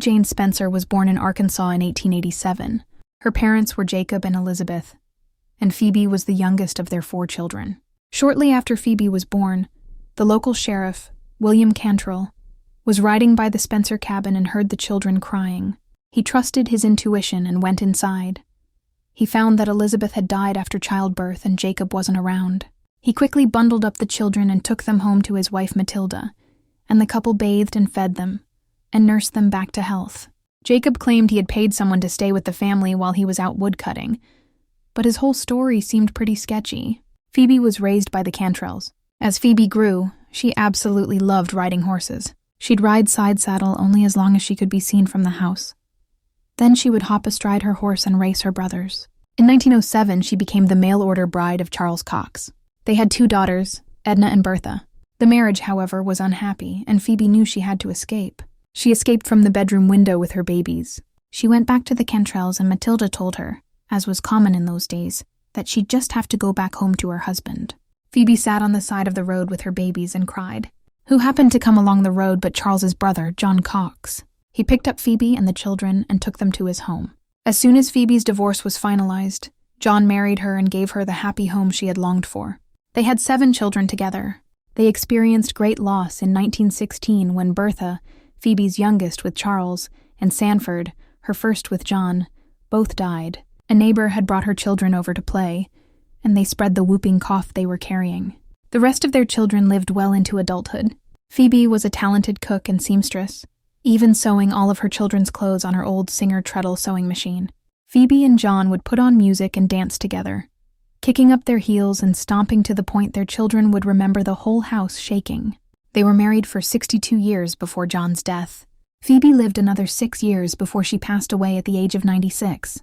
Jane Spencer was born in Arkansas in 1887. Her parents were Jacob and Elizabeth, and Phoebe was the youngest of their 4 children. Shortly after Phoebe was born, the local sheriff, William Cantrell, was riding by the Spencer cabin and heard the children crying. He trusted his intuition and went inside. He found that Elizabeth had died after childbirth and Jacob wasn't around. He quickly bundled up the children and took them home to his wife Matilda, and the couple bathed and fed them, and nursed them back to health. Jacob claimed he had paid someone to stay with the family while he was out woodcutting, but his whole story seemed pretty sketchy. Phoebe was raised by the Cantrells. As Phoebe grew, she absolutely loved riding horses. She'd ride side saddle only as long as she could be seen from the house. Then she would hop astride her horse and race her brothers. In 1907, she became the mail-order bride of Charles Cox. They had 2 daughters, Edna and Bertha. The marriage, however, was unhappy, and Phoebe knew she had to escape. She escaped from the bedroom window with her babies. She went back to the Cantrells, and Matilda told her, as was common in those days, that she'd just have to go back home to her husband. Phoebe sat on the side of the road with her babies and cried. Who happened to come along the road but Charles's brother, John Cox? He picked up Phoebe and the children and took them to his home. As soon as Phoebe's divorce was finalized, John married her and gave her the happy home she had longed for. They had 7 children together. They experienced great loss in 1916 when Bertha, Phoebe's youngest with Charles, and Sanford, her first with John, both died. A neighbor had brought her children over to play, and they spread the whooping cough they were carrying. The rest of their children lived well into adulthood. Phoebe was a talented cook and seamstress, even sewing all of her children's clothes on her old Singer treadle sewing machine. Phoebe and John would put on music and dance together, kicking up their heels and stomping to the point their children would remember the whole house shaking. They were married for 62 years before John's death. Phoebe lived another 6 years before she passed away at the age of 96.